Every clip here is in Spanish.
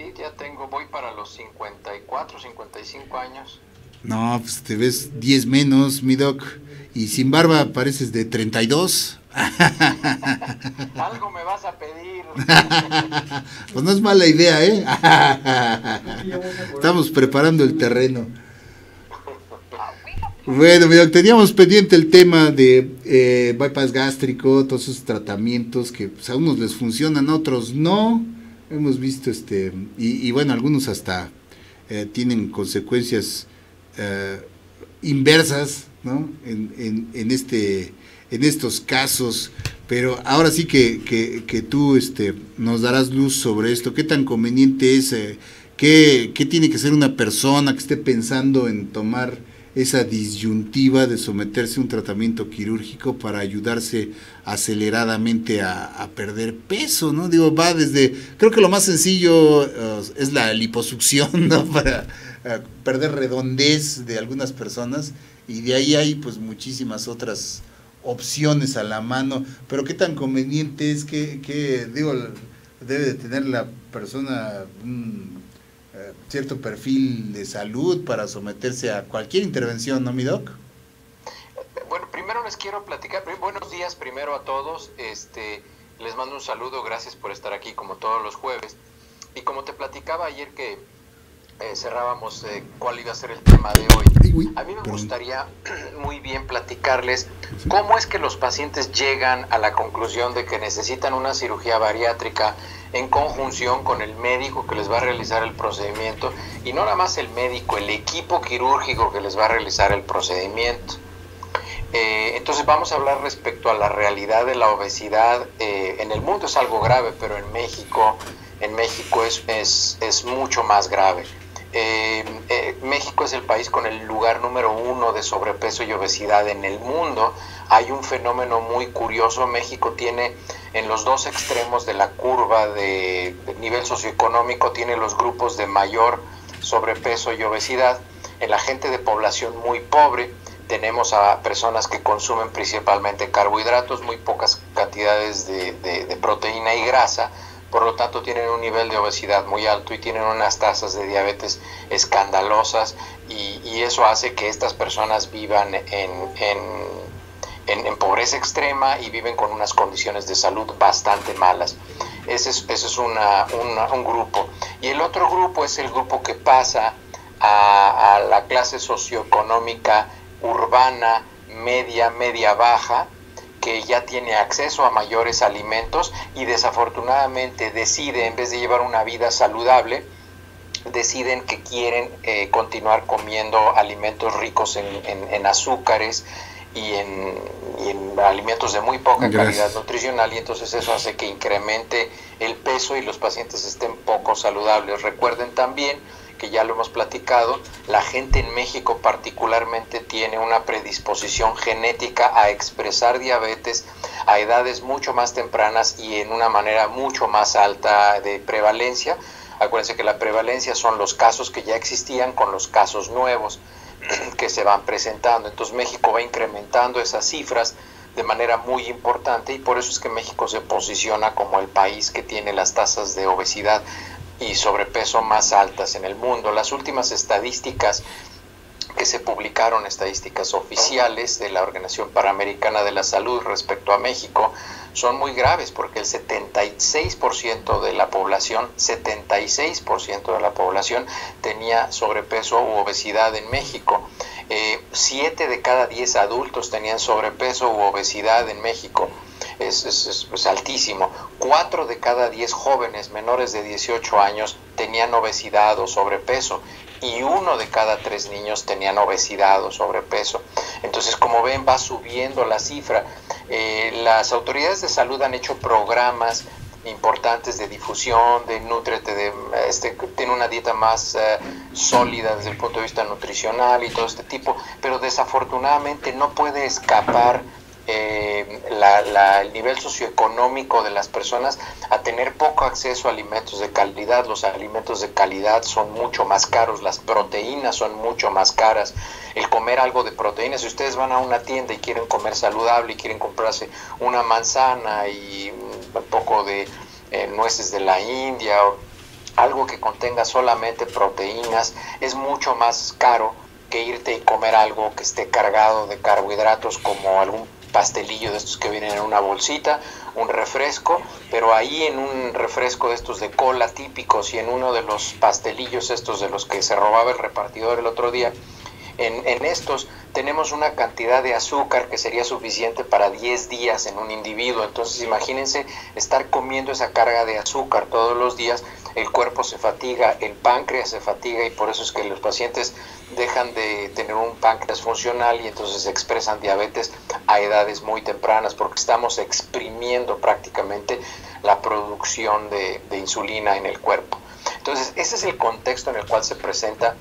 Sí, ya voy para los 54, 55 años. No, pues te ves 10 menos, mi doc. Y sin barba pareces de 32. Algo me vas a pedir. Pues no es mala idea, ¿eh? Estamos preparando el terreno. Bueno, mi doc, teníamos pendiente el tema de bypass gástrico, todos esos tratamientos que pues, a unos les funcionan, a otros no. Hemos visto y bueno, algunos hasta tienen consecuencias eh, inversas, ¿no? En estos casos, pero ahora sí que tú nos darás luz sobre esto. ¿Qué tan conveniente es? ¿Qué tiene que ser una persona que esté pensando en tomar esa disyuntiva de someterse a un tratamiento quirúrgico para ayudarse aceleradamente a perder peso, ¿no? Digo, va desde, creo que lo más sencillo es la liposucción, ¿no? Para perder redondez de algunas personas, y de ahí hay pues muchísimas otras opciones a la mano, pero qué tan conveniente es que digo, debe de tener la persona cierto perfil de salud para someterse a cualquier intervención, ¿no, mi doc? Bueno, primero les quiero platicar, buenos días primero a todos, les mando un saludo, gracias por estar aquí como todos los jueves, y como te platicaba ayer que cerrábamos cuál iba a ser el tema de hoy, a mí me gustaría muy bien platicarles cómo es que los pacientes llegan a la conclusión de que necesitan una cirugía bariátrica en conjunción con el médico que les va a realizar el procedimiento, y no nada más el médico, el equipo quirúrgico que les va a realizar el procedimiento. Entonces vamos a hablar respecto a la realidad de la obesidad. En el mundo es algo grave, pero en México es mucho más grave. México es el país con el lugar número 1 de sobrepeso y obesidad en el mundo. Hay un fenómeno muy curioso. México tiene en los dos extremos de la curva de nivel socioeconómico, tiene los grupos de mayor sobrepeso y obesidad. En la gente de población muy pobre tenemos a personas que consumen principalmente carbohidratos, muy pocas cantidades de proteína y grasa, por lo tanto tienen un nivel de obesidad muy alto y tienen unas tasas de diabetes escandalosas, y eso hace que estas personas vivan en pobreza extrema y viven con unas condiciones de salud bastante malas. Ese es un grupo. Y el otro grupo es el grupo que pasa a la clase socioeconómica urbana, media baja, que ya tiene acceso a mayores alimentos y desafortunadamente decide, en vez de llevar una vida saludable, deciden que quieren continuar comiendo alimentos ricos en azúcares y en alimentos de muy poca calidad nutricional, y entonces eso hace que incremente el peso y los pacientes estén poco saludables. Recuerden también que ya lo hemos platicado, la gente en México particularmente tiene una predisposición genética a expresar diabetes a edades mucho más tempranas y en una manera mucho más alta de prevalencia. Acuérdense que la prevalencia son los casos que ya existían con los casos nuevos que se van presentando. Entonces México va incrementando esas cifras de manera muy importante, y por eso es que México se posiciona como el país que tiene las tasas de obesidad y sobrepeso más altas en el mundo. Las últimas estadísticas que se publicaron, estadísticas oficiales de la Organización Panamericana de la Salud respecto a México, son muy graves, porque el 76% de la población, 76% de la población tenía sobrepeso u obesidad en México. 7 de cada 10 adultos tenían sobrepeso u obesidad en México. Es altísimo. 4 de cada 10 jóvenes menores de 18 años tenían obesidad o sobrepeso, y 1 de cada 3 niños tenían obesidad o sobrepeso. Entonces, como ven, va subiendo la cifra. Las autoridades de salud han hecho programas importantes de difusión, de nútrete, tiene una dieta más sólida desde el punto de vista nutricional y todo este tipo, pero desafortunadamente no puede escapar el nivel socioeconómico de las personas a tener poco acceso a alimentos de calidad. Los alimentos de calidad son mucho más caros, las proteínas son mucho más caras. El comer algo de proteínas, si ustedes van a una tienda y quieren comer saludable y quieren comprarse una manzana y un poco de nueces de la India algo que contenga solamente proteínas es mucho más caro que irte y comer algo que esté cargado de carbohidratos, como algún pastelillo de estos que vienen en una bolsita, un refresco, pero ahí en un refresco de estos de cola típicos y en uno de los pastelillos estos de los que se robaba el repartidor el otro día, en estos tenemos una cantidad de azúcar que sería suficiente para 10 días en un individuo. Entonces imagínense estar comiendo esa carga de azúcar todos los días, el cuerpo se fatiga, el páncreas se fatiga, y por eso es que los pacientes dejan de tener un páncreas funcional y entonces expresan diabetes a edades muy tempranas, porque estamos exprimiendo prácticamente la producción de insulina en el cuerpo. Entonces ese es el contexto en el cual se presenta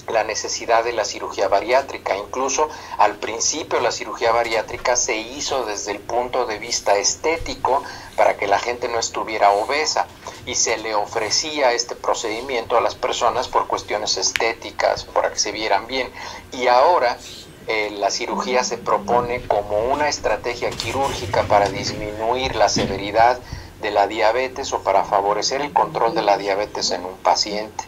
la necesidad de la cirugía bariátrica. Incluso al principio la cirugía bariátrica se hizo desde el punto de vista estético para que la gente no estuviera obesa, y se le ofrecía este procedimiento a las personas por cuestiones estéticas, para que se vieran bien. Y ahora la cirugía se propone como una estrategia quirúrgica para disminuir la severidad de la diabetes o para favorecer el control de la diabetes en un paciente.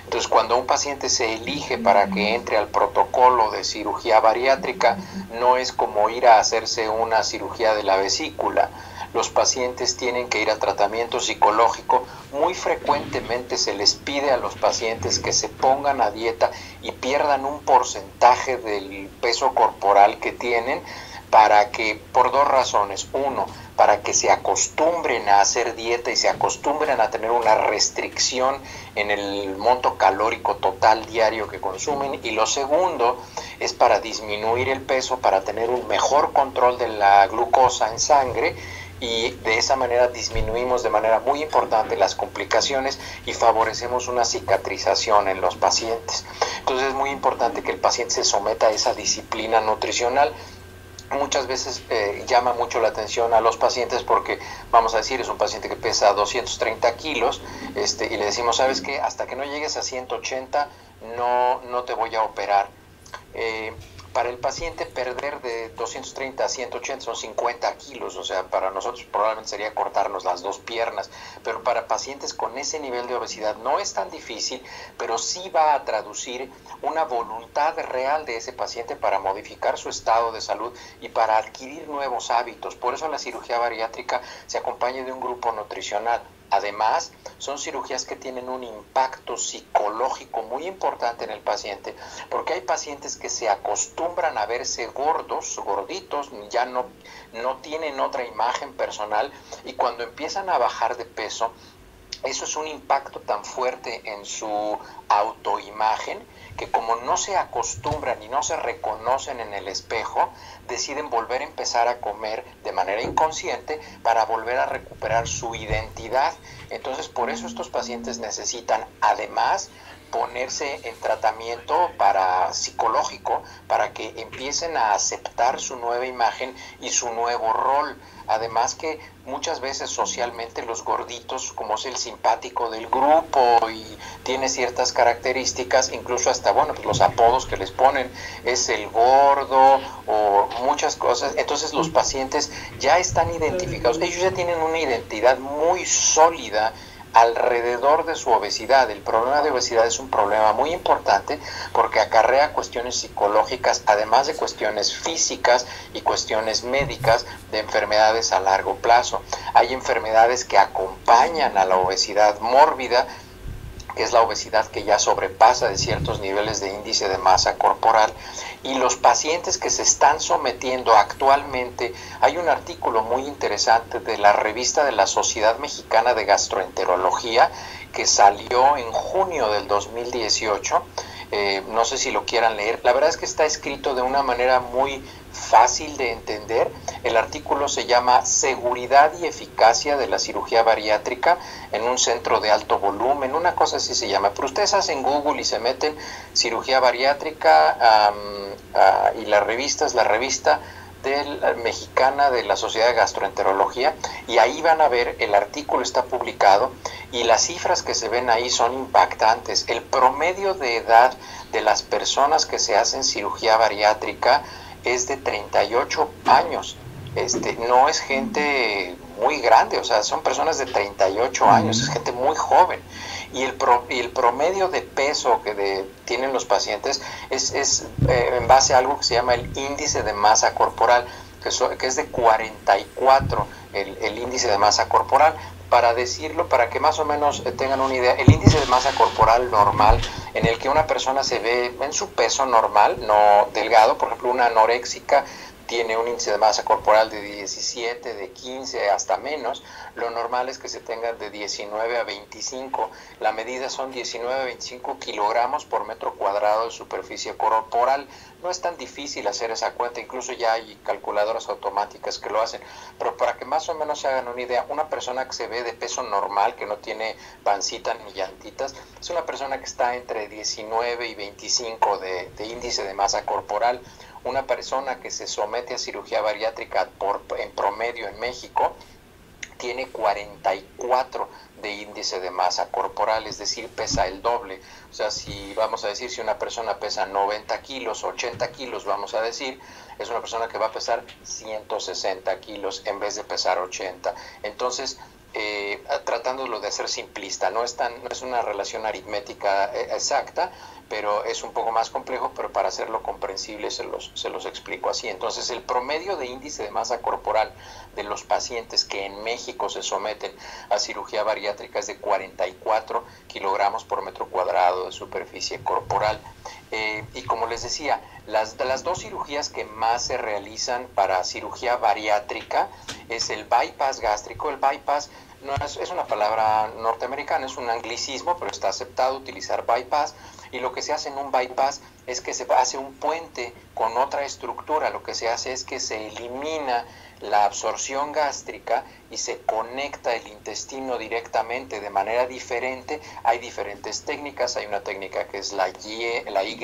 Entonces, cuando un paciente se elige para que entre al protocolo de cirugía bariátrica, no es como ir a hacerse una cirugía de la vesícula. Los pacientes tienen que ir a tratamiento psicológico. Muy frecuentemente se les pide a los pacientes que se pongan a dieta y pierdan un porcentaje del peso corporal que tienen, para que, por dos razones: uno, para que se acostumbren a hacer dieta y se acostumbren a tener una restricción en el monto calórico total diario que consumen, y lo segundo es para disminuir el peso, para tener un mejor control de la glucosa en sangre, y de esa manera disminuimos de manera muy importante las complicaciones y favorecemos una cicatrización en los pacientes. Entonces es muy importante que el paciente se someta a esa disciplina nutricional. Muchas veces llama mucho la atención a los pacientes porque, vamos a decir, es un paciente que pesa 230 kilos, y le decimos, ¿sabes qué? Hasta que no llegues a 180 no te voy a operar. Para el paciente perder de 230 a 180 son 50 kilos, o sea, para nosotros probablemente sería cortarnos las dos piernas, pero para pacientes con ese nivel de obesidad no es tan difícil, pero sí va a traducir una voluntad real de ese paciente para modificar su estado de salud y para adquirir nuevos hábitos. Por eso la cirugía bariátrica se acompaña de un grupo nutricional. Además, son cirugías que tienen un impacto psicológico muy importante en el paciente, porque hay pacientes que se acostumbran a verse gordos, gorditos, ya no tienen otra imagen personal, y cuando empiezan a bajar de peso, eso es un impacto tan fuerte en su autoimagen que, como no se acostumbran y no se reconocen en el espejo, deciden volver a empezar a comer de manera inconsciente para volver a recuperar su identidad. Entonces, por eso estos pacientes necesitan, además, ponerse en tratamiento psicológico para que empiecen a aceptar su nueva imagen y su nuevo rol. Además que muchas veces socialmente los gorditos, como es el simpático del grupo y tiene ciertas características, incluso hasta, pues los apodos que les ponen, es el gordo o muchas cosas. Entonces los pacientes ya están identificados, ellos ya tienen una identidad muy sólida alrededor de su obesidad. El problema de obesidad es un problema muy importante porque acarrea cuestiones psicológicas, además de cuestiones físicas y cuestiones médicas de enfermedades a largo plazo. Hay enfermedades que acompañan a la obesidad mórbida, que es la obesidad que ya sobrepasa de ciertos niveles de índice de masa corporal, y los pacientes que se están sometiendo actualmente, hay un artículo muy interesante de la revista de la Sociedad Mexicana de Gastroenterología que salió en junio del 2018, no sé si lo quieran leer. La verdad es que está escrito de una manera muy fácil de entender. El artículo se llama Seguridad y eficacia de la cirugía bariátrica en un centro de alto volumen, una cosa así se llama. Pero ustedes hacen Google y se meten cirugía bariátrica, y la revista es la revista mexicana de la Sociedad de Gastroenterología, y ahí van a ver, el artículo está publicado y las cifras que se ven ahí son impactantes. El promedio de edad de las personas que se hacen cirugía bariátrica es de 38 años. No es gente muy grande, o sea, son personas de 38 años, es gente muy joven. y el promedio de peso que tienen los pacientes es en base a algo que se llama el índice de masa corporal, que es de 44 el índice de masa corporal. Para decirlo, para que más o menos tengan una idea, el índice de masa corporal normal, en el que una persona se ve en su peso normal, no delgado, por ejemplo, una anoréxica tiene un índice de masa corporal de 17, de 15 hasta menos. Lo normal es que se tengan de 19 a 25. La medida son 19 a 25 kilogramos por metro cuadrado de superficie corporal. No es tan difícil hacer esa cuenta, incluso ya hay calculadoras automáticas que lo hacen. Pero para que más o menos se hagan una idea, una persona que se ve de peso normal, que no tiene pancita ni llantitas, es una persona que está entre 19 y 25 de índice de masa corporal. Una persona que se somete a cirugía bariátrica en promedio en México tiene 44 de índice de masa corporal, es decir, pesa el doble. O sea, si vamos a decir, si una persona pesa 90 kilos, 80 kilos, vamos a decir, es una persona que va a pesar 160 kilos en vez de pesar 80. Entonces, tratándolo de hacer simplista, no es una relación aritmética exacta, pero es un poco más complejo, pero para hacerlo comprensible se los explico así. Entonces, el promedio de índice de masa corporal de los pacientes que en México se someten a cirugía bariátrica es de 44 kilogramos por metro cuadrado de superficie corporal. Y como les decía, las dos cirugías que más se realizan para cirugía bariátrica es el bypass gástrico. El bypass no es una palabra norteamericana, es un anglicismo, pero está aceptado utilizar bypass. Y lo que se hace en un bypass es que se hace un puente con otra estructura. Lo que se hace es que se elimina la absorción gástrica y se conecta el intestino directamente de manera diferente. Hay diferentes técnicas, hay una técnica que es la Y, hay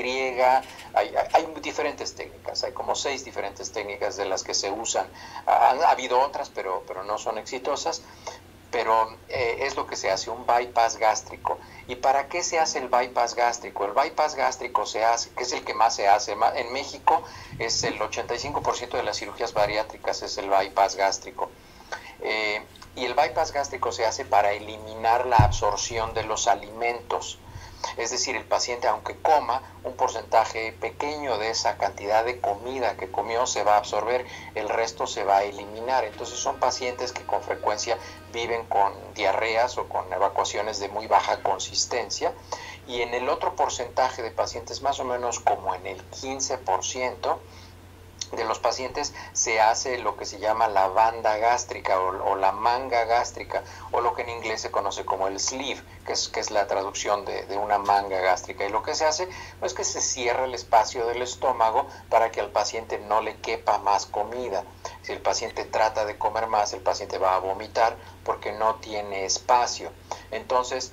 diferentes técnicas, hay como 6 diferentes técnicas de las que se usan. Ha habido otras, pero no son exitosas. Pero es lo que se hace, un bypass gástrico. ¿Y para qué se hace el bypass gástrico? El bypass gástrico se hace, que es el que más se hace. En México es el 85% de las cirugías bariátricas es el bypass gástrico. Y el bypass gástrico se hace para eliminar la absorción de los alimentos. Es decir, el paciente, aunque coma, un porcentaje pequeño de esa cantidad de comida que comió se va a absorber, el resto se va a eliminar. Entonces son pacientes que con frecuencia viven con diarreas o con evacuaciones de muy baja consistencia. Y en el otro porcentaje de pacientes, más o menos como en el 15%, de los pacientes se hace lo que se llama la banda gástrica o la manga gástrica, o lo que en inglés se conoce como el sleeve, que es la traducción de una manga gástrica. Y lo que se hace es que se cierra el espacio del estómago para que al paciente no le quepa más comida. Si el paciente trata de comer más, el paciente va a vomitar porque no tiene espacio. Entonces,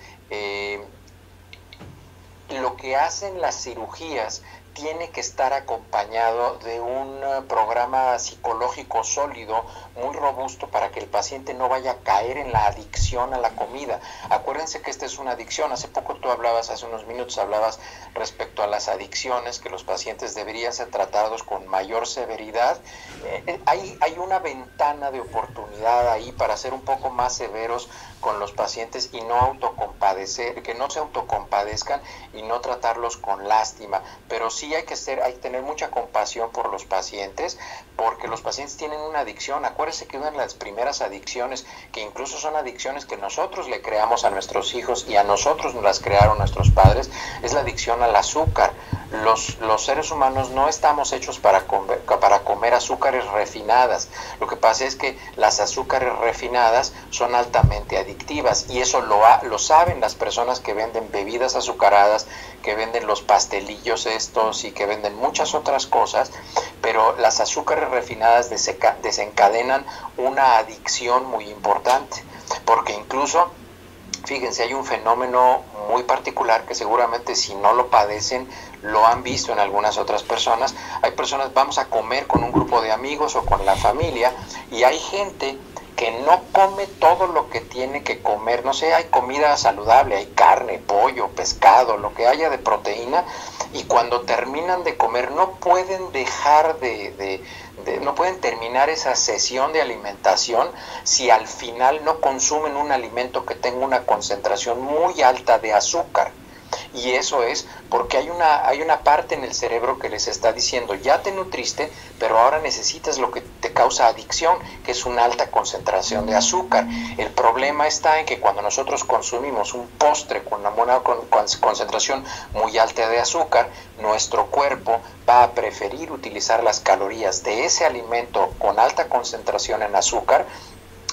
lo que hacen las cirugías tiene que estar acompañado de un programa psicológico sólido, muy robusto, para que el paciente no vaya a caer en la adicción a la comida. Acuérdense que esta es una adicción. Hace poco tú hablabas, hace unos minutos hablabas respecto a las adicciones, que los pacientes deberían ser tratados con mayor severidad. Hay una ventana de oportunidad ahí para ser un poco más severos con los pacientes y no autocompadecer, que no se autocompadezcan y no tratarlos con lástima. Pero sí hay que tener mucha compasión por los pacientes, porque los pacientes tienen una adicción. Acuérdense que una de las primeras adicciones, que incluso son adicciones que nosotros le creamos a nuestros hijos y a nosotros nos las crearon nuestros padres, es la adicción al azúcar. Los seres humanos no estamos hechos para comer azúcares refinadas. Lo que pasa es que las azúcares refinadas son altamente adictivas, y eso lo saben las personas que venden bebidas azucaradas, que venden los pastelillos estos y que venden muchas otras cosas. Pero las azúcares refinadas desencadenan una adicción muy importante, porque incluso, fíjense, hay un fenómeno muy particular que seguramente si no lo padecen, lo han visto en algunas otras personas. Hay personas, vamos a comer con un grupo de amigos o con la familia, y hay gente que no come todo lo que tiene que comer, no sé, hay comida saludable, hay carne, pollo, pescado, lo que haya de proteína, y cuando terminan de comer no pueden dejar no pueden terminar esa sesión de alimentación si al final no consumen un alimento que tenga una concentración muy alta de azúcar. Y eso es porque hay una parte en el cerebro que les está diciendo, ya te nutriste, pero ahora necesitas lo que te causa adicción, que es una alta concentración de azúcar. El problema está en que cuando nosotros consumimos un postre con una concentración muy alta de azúcar, nuestro cuerpo va a preferir utilizar las calorías de ese alimento con alta concentración en azúcar,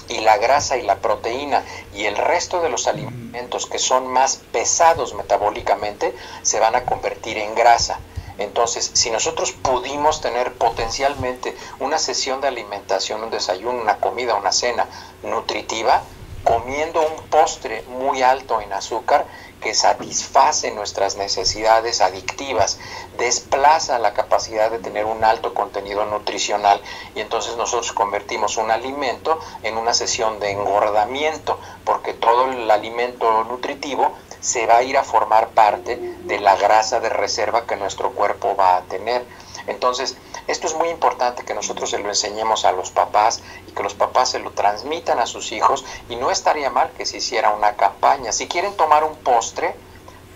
y la grasa y la proteína y el resto de los alimentos que son más pesados metabólicamente se van a convertir en grasa. Entonces, si nosotros pudimos tener potencialmente una sesión de alimentación, un desayuno, una comida, una cena nutritiva, comiendo un postre muy alto en azúcar que satisface nuestras necesidades adictivas, desplaza la capacidad de tener un alto contenido nutricional, y entonces nosotros convertimos un alimento en una sesión de engordamiento, porque todo el alimento nutritivo se va a ir a formar parte de la grasa de reserva que nuestro cuerpo va a tener. Entonces, esto es muy importante que nosotros se lo enseñemos a los papás y que los papás se lo transmitan a sus hijos, y no estaría mal que se hiciera una campaña. Si quieren tomar un postre,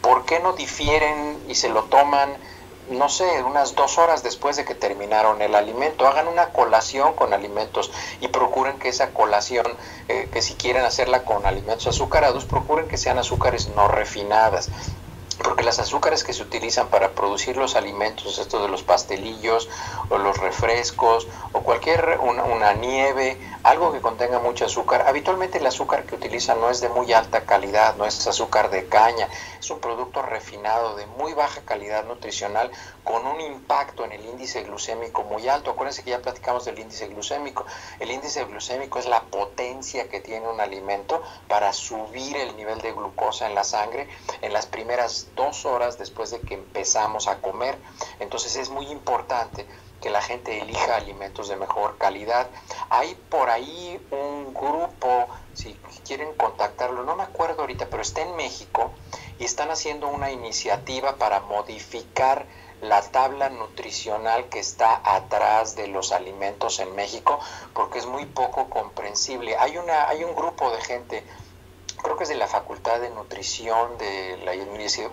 ¿por qué no difieren y se lo toman, no sé, unas 2 horas después de que terminaron el alimento? Hagan una colación con alimentos y procuren que esa colación, que si quieren hacerla con alimentos azucarados, procuren que sean azúcares no refinadas, porque las azúcares que se utilizan para producir los alimentos, estos de los pastelillos o los refrescos o una nieve, algo que contenga mucho azúcar, habitualmente el azúcar que utilizan no es de muy alta calidad, no es azúcar de caña, es un producto refinado de muy baja calidad nutricional con un impacto en el índice glucémico muy alto. Acuérdense que ya platicamos del índice glucémico. El índice glucémico es la potencia que tiene un alimento para subir el nivel de glucosa en la sangre en las primeras 2 horas después de que empezamos a comer. Entonces es muy importante que la gente elija alimentos de mejor calidad. Hay por ahí un grupo, si quieren contactarlo, no me acuerdo ahorita, pero está en México y están haciendo una iniciativa para modificar la tabla nutricional que está atrás de los alimentos en México, porque es muy poco comprensible. Hay un grupo de gente, creo que es de la Facultad de Nutrición de la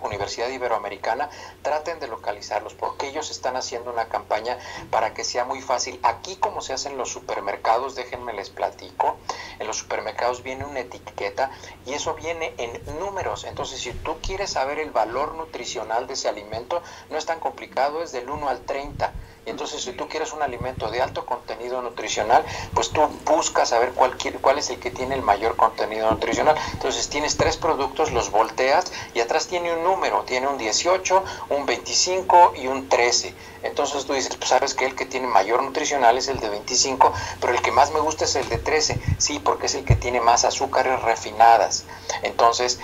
Universidad Iberoamericana, traten de localizarlos, porque ellos están haciendo una campaña para que sea muy fácil. Aquí, como se hace en los supermercados, déjenme les platico, en los supermercados viene una etiqueta y eso viene en números. Entonces, si tú quieres saber el valor nutricional de ese alimento, no es tan complicado, es del 1 al 30. Entonces, si tú quieres un alimento de alto contenido nutricional, pues tú buscas saber cuál es el que tiene el mayor contenido nutricional. Entonces tienes 3 productos, los volteas y atrás tiene un número, tiene un 18, un 25 y un 13. Entonces tú dices, pues sabes que el que tiene mayor nutricional es el de 25, pero el que más me gusta es el de 13. Sí, porque es el que tiene más azúcares refinadas. Entonces,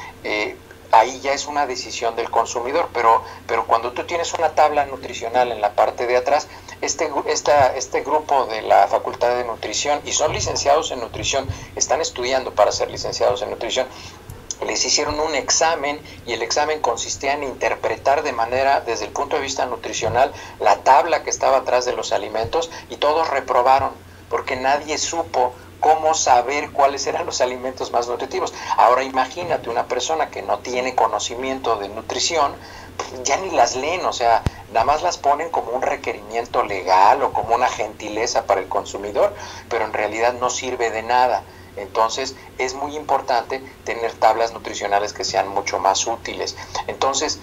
ahí ya es una decisión del consumidor, pero cuando tú tienes una tabla nutricional en la parte de atrás, este grupo de la Facultad de Nutrición, y son licenciados en nutrición, están estudiando para ser licenciados en nutrición, les hicieron un examen y el examen consistía en interpretar de manera, desde el punto de vista nutricional, la tabla que estaba atrás de los alimentos, y todos reprobaron, porque nadie supo cómo saber cuáles eran los alimentos más nutritivos. Ahora imagínate una persona que no tiene conocimiento de nutrición, ya ni las leen, o sea, nada más las ponen como un requerimiento legal o como una gentileza para el consumidor, pero en realidad no sirve de nada. Entonces es muy importante tener tablas nutricionales que sean mucho más útiles. Entonces,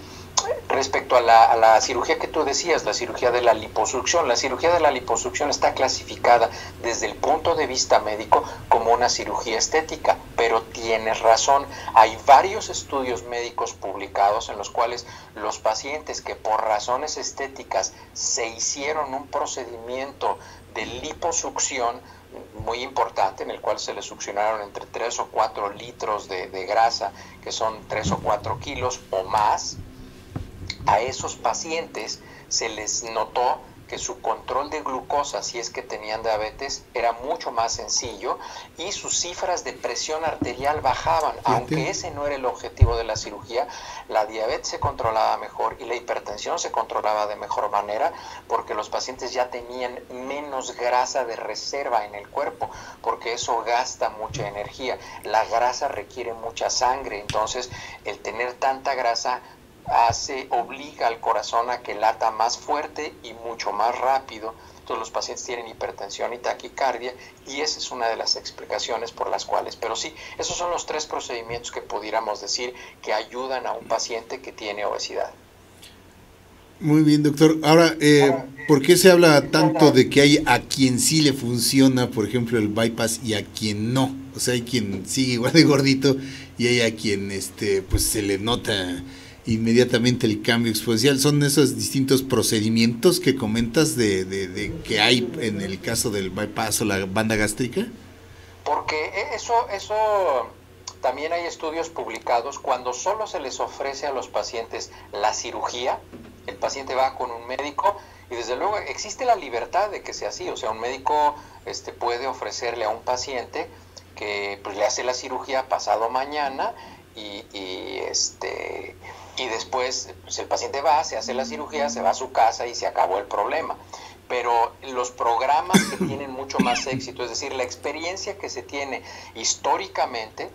respecto a la cirugía que tú decías, la cirugía de la liposucción está clasificada desde el punto de vista médico como una cirugía estética, pero tienes razón, hay varios estudios médicos publicados en los cuales los pacientes que por razones estéticas se hicieron un procedimiento de liposucción muy importante, en el cual se les succionaron entre 3 o 4 litros de grasa, que son 3 o 4 kilos o más. A esos pacientes se les notó que su control de glucosa, si es que tenían diabetes, era mucho más sencillo y sus cifras de presión arterial bajaban. Aunque ese no era el objetivo de la cirugía, la diabetes se controlaba mejor y la hipertensión se controlaba de mejor manera porque los pacientes ya tenían menos grasa de reserva en el cuerpo, porque eso gasta mucha energía. La grasa requiere mucha sangre, entonces el tener tanta grasa obliga al corazón a que lata más fuerte y mucho más rápido. Entonces los pacientes tienen hipertensión y taquicardia, y esa es una de las explicaciones por las cuales. Pero sí, esos son los 3 procedimientos que pudiéramos decir que ayudan a un paciente que tiene obesidad. Muy bien, doctor. Ahora, ¿por qué se habla tanto de que hay a quien sí le funciona, por ejemplo, el bypass, y a quien no? O sea, hay quien sigue igual de gordito y hay a quien pues se le nota inmediatamente el cambio exponencial. ¿Son esos distintos procedimientos que comentas de que hay en el caso del bypass o la banda gástrica? Porque eso también hay estudios publicados. Cuando solo se les ofrece a los pacientes la cirugía, el paciente va con un médico y desde luego existe la libertad de que sea así. O sea, un médico puede ofrecerle a un paciente que pues le hace la cirugía pasado mañana y después pues, el paciente va, se hace la cirugía, se va a su casa y se acabó el problema. Pero los programas que tienen mucho más éxito, es decir, la experiencia que se tiene históricamente,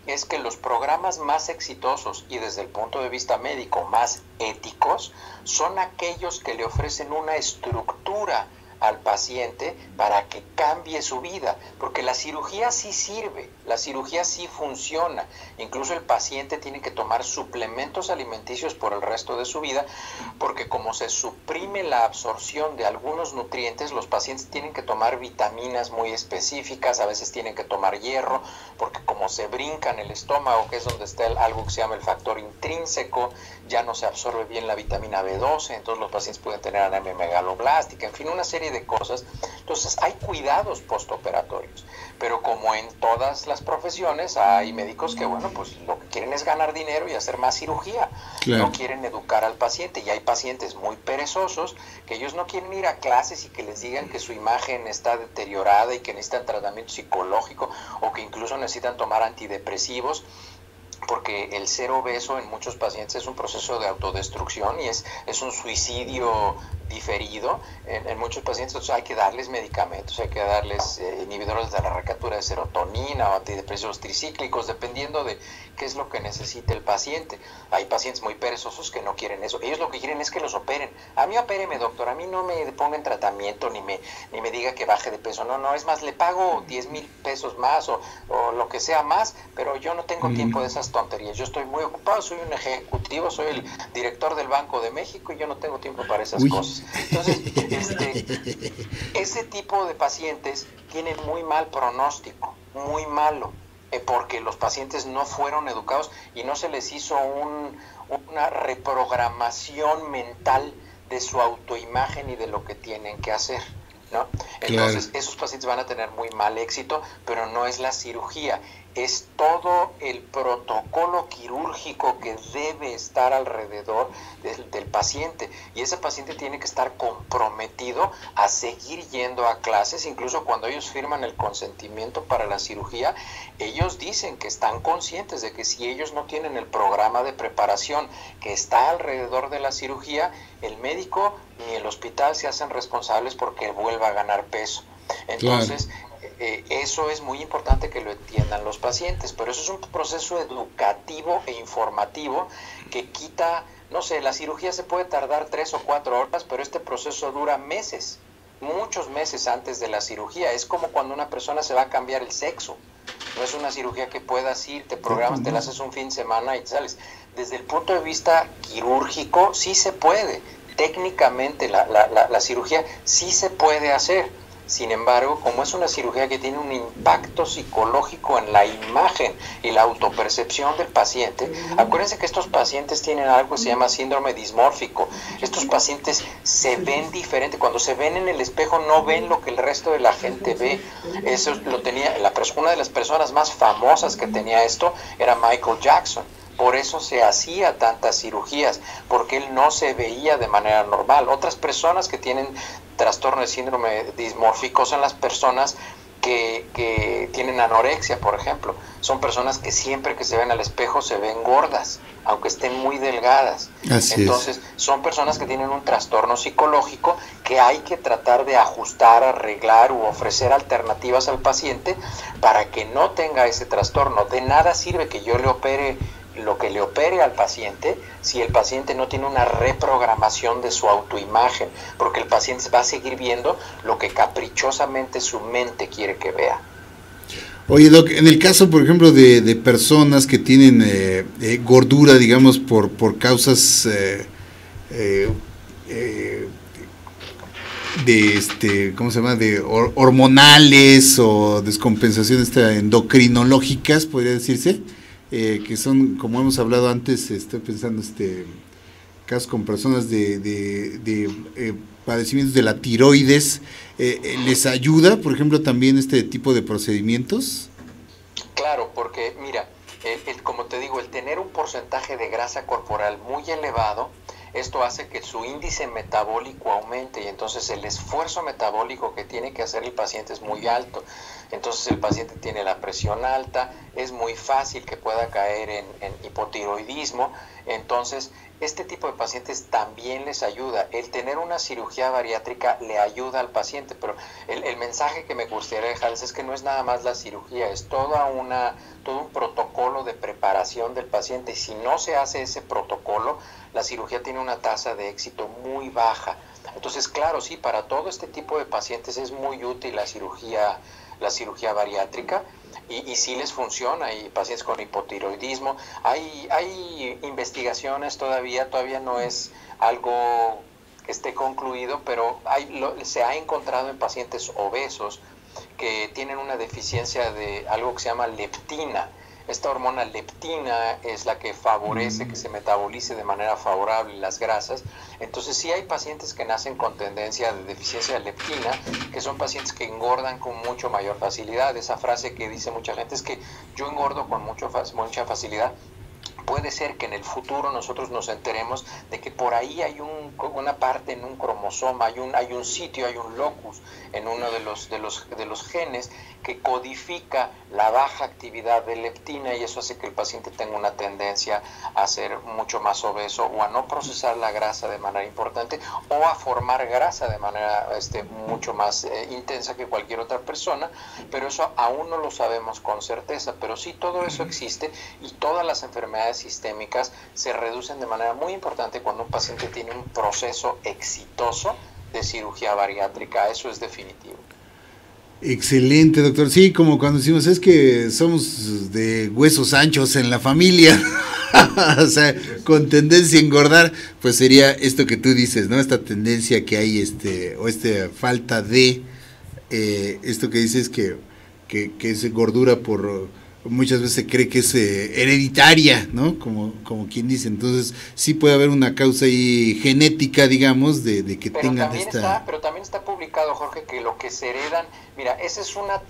es que los programas más exitosos y desde el punto de vista médico más éticos son aquellos que le ofrecen una estructura al paciente para que cambie su vida, porque la cirugía sí sirve, la cirugía sí funciona, incluso el paciente tiene que tomar suplementos alimenticios por el resto de su vida, porque como se suprime la absorción de algunos nutrientes, los pacientes tienen que tomar vitaminas muy específicas, a veces tienen que tomar hierro, porque como se brinca en el estómago, que es donde está algo que se llama el factor intrínseco, ya no se absorbe bien la vitamina B12, entonces los pacientes pueden tener anemia megaloblástica, en fin, una serie de cosas. Entonces hay cuidados postoperatorios, pero como en todas las profesiones hay médicos que bueno, pues lo que quieren es ganar dinero y hacer más cirugía, claro. No quieren educar al paciente, y hay pacientes muy perezosos que ellos no quieren ir a clases y que les digan que su imagen está deteriorada y que necesitan tratamiento psicológico o que incluso necesitan tomar antidepresivos, porque el ser obeso en muchos pacientes es un proceso de autodestrucción y es un suicidio diferido en muchos pacientes. Entonces hay que darles medicamentos, hay que darles inhibidores de la recaptura de serotonina o antidepresivos tricíclicos, dependiendo de qué es lo que necesite el paciente. Hay pacientes muy perezosos que no quieren eso, ellos lo que quieren es que los operen. A mí opéreme, doctor, a mí no me ponga en tratamiento ni me diga que baje de peso, no, es más, le pago 10,000 pesos más o lo que sea más, pero yo no tengo tiempo de esas tonterías, yo estoy muy ocupado, soy un ejecutivo, soy el director del Banco de México y yo no tengo tiempo para esas cosas. Entonces, ese tipo de pacientes tienen muy mal pronóstico, muy malo, porque los pacientes no fueron educados y no se les hizo una reprogramación mental de su autoimagen y de lo que tienen que hacer, ¿no? Entonces, claro, esos pacientes van a tener muy mal éxito, pero no es la cirugía, es todo el protocolo quirúrgico que debe estar alrededor del paciente, y ese paciente tiene que estar comprometido a seguir yendo a clases. Incluso cuando ellos firman el consentimiento para la cirugía, ellos dicen que están conscientes de que si ellos no tienen el programa de preparación que está alrededor de la cirugía, el médico ni el hospital se hacen responsables porque vuelva a ganar peso. Entonces, claro, eso es muy importante que lo entiendan los pacientes, pero eso es un proceso educativo e informativo que quita, no sé, la cirugía se puede tardar 3 o 4 horas, pero este proceso dura meses, muchos meses antes de la cirugía. Es como cuando una persona se va a cambiar el sexo, no es una cirugía que puedas ir, te programas, te la haces un fin de semana y te sales. Desde el punto de vista quirúrgico sí se puede, técnicamente la cirugía sí se puede hacer. Sin embargo, como es una cirugía que tiene un impacto psicológico en la imagen y la autopercepción del paciente, acuérdense que estos pacientes tienen algo que se llama síndrome dismórfico. Estos pacientes se ven diferente, cuando se ven en el espejo no ven lo que el resto de la gente ve. Eso lo tenía una de las personas más famosas que tenía esto era Michael Jackson. Por eso se hacía tantas cirugías, porque él no se veía de manera normal. Otras personas que tienen trastorno de síndrome dismórfico son las personas que tienen anorexia, por ejemplo. Son personas que siempre que se ven al espejo se ven gordas, aunque estén muy delgadas. Entonces, son personas que tienen un trastorno psicológico que hay que tratar de ajustar, arreglar u ofrecer alternativas al paciente para que no tenga ese trastorno. De nada sirve que yo le opere lo que le opere al paciente si el paciente no tiene una reprogramación de su autoimagen, porque el paciente va a seguir viendo lo que caprichosamente su mente quiere que vea. Oye, Doc, en el caso, por ejemplo, de personas que tienen gordura, digamos, por causas ¿cómo se llama? De hormonales o descompensaciones endocrinológicas, podría decirse, que son, como hemos hablado antes, estoy pensando casos con personas de padecimientos de la tiroides, ¿les ayuda, por ejemplo, también este tipo de procedimientos? Claro, porque mira, como te digo, el tener un porcentaje de grasa corporal muy elevado, esto hace que su índice metabólico aumente y entonces el esfuerzo metabólico que tiene que hacer el paciente es muy alto. Entonces el paciente tiene la presión alta, es muy fácil que pueda caer en hipotiroidismo. Entonces este tipo de pacientes también les ayuda. El tener una cirugía bariátrica le ayuda al paciente, pero el mensaje que me gustaría dejarles es que no es nada más la cirugía, es todo un protocolo de preparación del paciente. Y si no se hace ese protocolo, la cirugía tiene una tasa de éxito muy baja. Entonces, claro, sí, para todo este tipo de pacientes es muy útil la cirugía bariátrica y sí les funciona. Y pacientes con hipotiroidismo, hay investigaciones todavía no es algo que esté concluido, pero se ha encontrado en pacientes obesos que tienen una deficiencia de algo que se llama leptina. Esta hormona leptina es la que favorece que se metabolice de manera favorable las grasas. Entonces sí hay pacientes que nacen con tendencia de deficiencia de leptina, que son pacientes que engordan con mucho mayor facilidad. Esa frase que dice mucha gente es que yo engordo con mucha facilidad. Puede ser que en el futuro nosotros nos enteremos de que por ahí hay una parte en un cromosoma, hay un sitio, hay un locus en uno de los genes que codifica la baja actividad de leptina, y eso hace que el paciente tenga una tendencia a ser mucho más obeso o a no procesar la grasa de manera importante o a formar grasa de manera mucho más intensa que cualquier otra persona. Pero eso aún no lo sabemos con certeza, pero sí todo eso existe, y todas las enfermedades sistémicas se reducen de manera muy importante cuando un paciente tiene un proceso exitoso de cirugía bariátrica. Eso es definitivo. Excelente, doctor. Sí, como cuando decimos, es que somos de huesos anchos en la familia, o sea, con tendencia a engordar, pues sería esto que tú dices, ¿no? Esta tendencia que hay, o falta de, esto que dices que es gordura muchas veces se cree que es hereditaria, ¿no? Como quien dice. Entonces sí puede haber una causa ahí genética, digamos, de que tengan pero también está publicado, Jorge, que lo que se heredan, mira, esa es una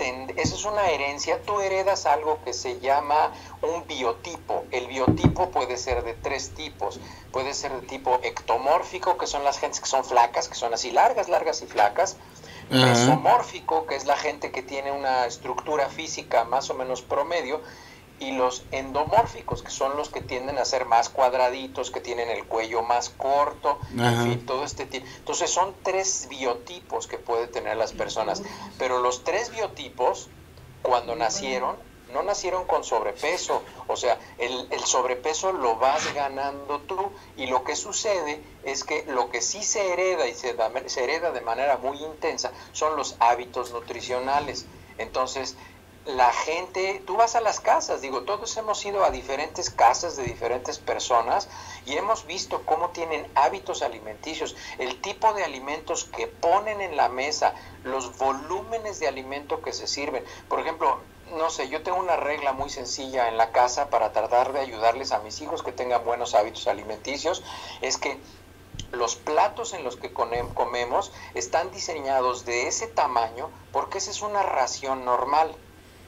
herencia. Tú heredas algo que se llama un biotipo. El biotipo puede ser de 3 tipos. Puede ser de tipo ectomórfico, que son las gentes que son flacas, que son así largas y flacas. Mesomórfico, que es la gente que tiene una estructura física más o menos promedio, y los endomórficos, que son los que tienden a ser más cuadraditos, que tienen el cuello más corto, en fin, todo este tipo. Entonces son 3 biotipos que pueden tener las personas, pero los 3 biotipos, cuando nacieron, no nacieron con sobrepeso. O sea, el sobrepeso lo vas ganando tú, y lo que sucede es que lo que sí se hereda, y se hereda de manera muy intensa, son los hábitos nutricionales. Entonces, la gente, tú vas a las casas, todos hemos ido a diferentes casas de diferentes personas y hemos visto cómo tienen hábitos alimenticios, el tipo de alimentos que ponen en la mesa, los volúmenes de alimento que se sirven. Por ejemplo, no sé, yo tengo una regla muy sencilla en la casa para tratar de ayudarles a mis hijos que tengan buenos hábitos alimenticios, es que los platos en los que comemos están diseñados de ese tamaño porque esa es una ración normal.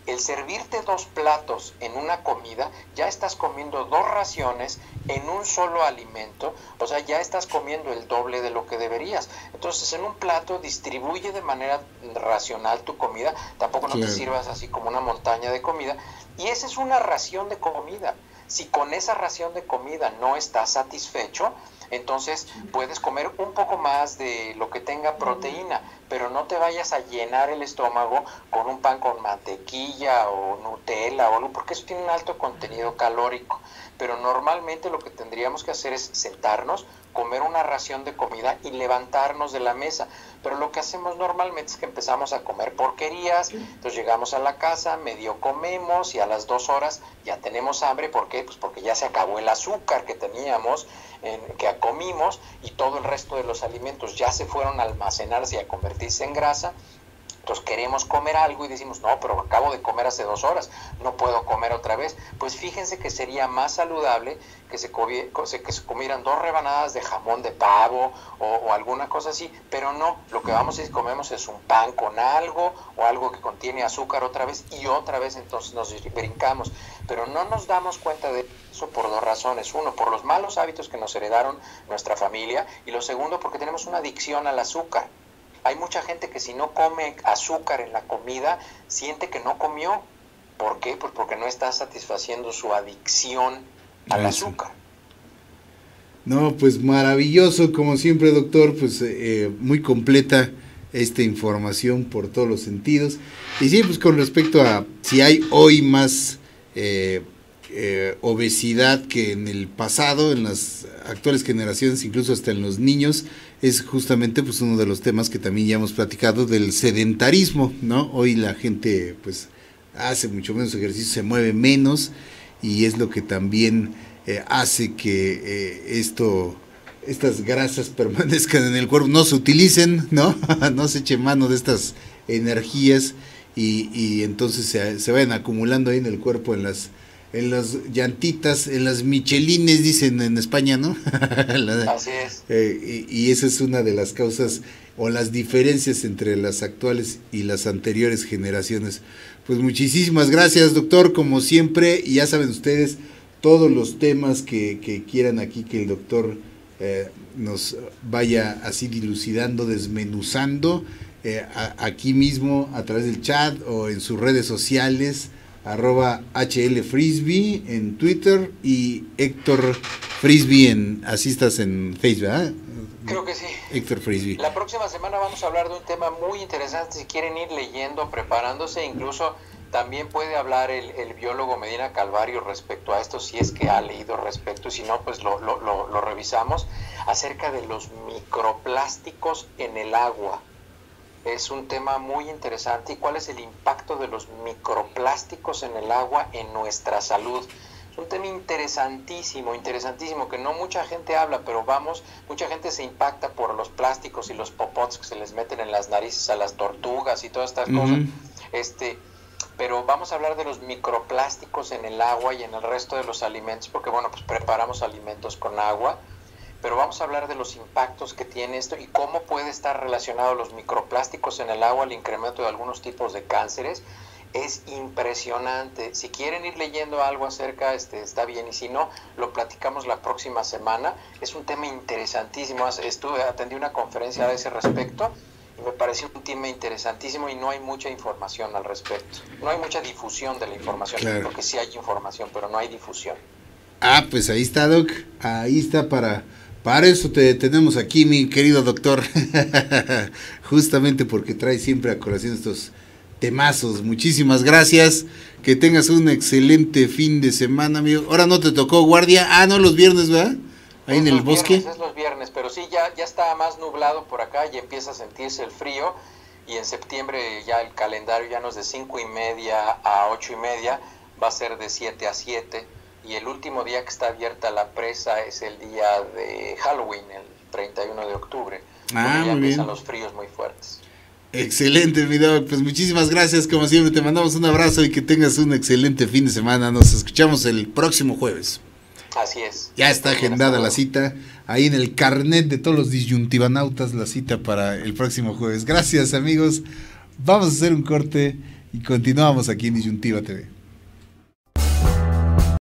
El servirte 2 platos en una comida, ya estás comiendo 2 raciones en un solo alimento, o sea, ya estás comiendo el doble de lo que deberías. Entonces, en un plato distribuye de manera racional tu comida, tampoco no te sirvas así como una montaña de comida, y esa es una ración de comida. Si con esa ración de comida no estás satisfecho, entonces puedes comer un poco más de lo que tenga proteína, pero no te vayas a llenar el estómago con un pan con mantequilla o Nutella o algo, porque eso tiene un alto contenido calórico. Pero normalmente lo que tendríamos que hacer es sentarnos, comer una ración de comida y levantarnos de la mesa. Pero lo que hacemos normalmente es que empezamos a comer porquerías, entonces llegamos a la casa, medio comemos y a las 2 horas ya tenemos hambre. ¿Por qué? Pues porque ya se acabó el azúcar que teníamos, que comimos, y todo el resto de los alimentos ya se fueron a almacenarse y a convertirse en grasa. Entonces queremos comer algo y decimos, no, pero acabo de comer hace 2 horas, no puedo comer otra vez. Pues fíjense que sería más saludable que se comieran 2 rebanadas de jamón de pavo o alguna cosa así, pero no, lo que vamos y comemos es un pan con algo o algo que contiene azúcar otra vez y otra vez, entonces nos brincamos. Pero no nos damos cuenta de eso por 2 razones. Uno, por los malos hábitos que nos heredaron nuestra familia, y lo segundo, porque tenemos una adicción al azúcar. Hay mucha gente que si no come azúcar en la comida, siente que no comió. ¿Por qué? Pues porque no está satisfaciendo su adicción al azúcar. No, pues maravilloso, como siempre, doctor, pues muy completa esta información por todos los sentidos. Y sí, pues con respecto a si hay hoy más obesidad que en el pasado, en las actuales generaciones, incluso hasta en los niños, es justamente pues uno de los temas que también ya hemos platicado del sedentarismo, ¿no? Hoy la gente pues hace mucho menos ejercicio, se mueve menos, y es lo que también hace que estas grasas permanezcan en el cuerpo, no se utilicen, ¿no? No se eche mano de estas energías y entonces se vayan acumulando ahí en el cuerpo, en las llantitas, en las michelines, dicen en España, ¿no? Así es. Y esa es una de las causas o las diferencias entre las actuales y las anteriores generaciones. Pues muchísimas gracias, doctor, como siempre, y ya saben ustedes, todos los temas que quieran aquí que el doctor nos vaya así dilucidando, desmenuzando, aquí mismo a través del chat o en sus redes sociales, @HLFrisbee en Twitter y Héctor Frisbee así estás en Facebook, ¿verdad? Creo que sí. Héctor Frisbee. La próxima semana vamos a hablar de un tema muy interesante, si quieren ir leyendo, preparándose, incluso también puede hablar el biólogo Medina Calvario respecto a esto, si es que ha leído respecto, si no, pues lo revisamos, acerca de los microplásticos en el agua. Es un tema muy interesante. ¿Y cuál es el impacto de los microplásticos en el agua en nuestra salud? Es un tema interesantísimo, que no mucha gente habla, pero mucha gente se impacta por los plásticos y los popotes que se les meten en las narices a las tortugas y todas estas cosas. Pero vamos a hablar de los microplásticos en el agua y en el resto de los alimentos, porque bueno, pues preparamos alimentos con agua. Pero vamos a hablar de los impactos que tiene esto y cómo puede estar relacionado los microplásticos en el agua al incremento de algunos tipos de cánceres. Es impresionante. Si quieren ir leyendo algo acerca, está bien, y si no, lo platicamos la próxima semana. Es un tema interesantísimo. Atendí una conferencia a ese respecto y me pareció un tema interesantísimo, y no hay mucha información al respecto. No hay mucha difusión de la información, claro. Porque sí hay información, pero no hay difusión. Pues ahí está, Doc. Ahí está para eso te tenemos aquí, mi querido doctor. Justamente porque trae siempre a colación estos temazos. Muchísimas gracias. Que tengas un excelente fin de semana, amigo. Ahora no te tocó guardia. No, los viernes, ¿verdad? Ahí en el bosque. Es los viernes, pero sí, ya está más nublado por acá y empieza a sentirse el frío. Y en septiembre ya el calendario ya no es de 5:30 a 8:30, va a ser de 7 a 7. Y el último día que está abierta la presa es el día de Halloween, el 31 de octubre. Ya empiezan los fríos muy fuertes. Excelente, mi Doc. Pues muchísimas gracias, como siempre. Te mandamos un abrazo y que tengas un excelente fin de semana. Nos escuchamos el próximo jueves. Así es. Ya está agendada la cita. Ahí en el carnet de todos los disyuntivanautas, la cita para el próximo jueves. Gracias, amigos. Vamos a hacer un corte Y continuamos aquí en Disyuntiva TV.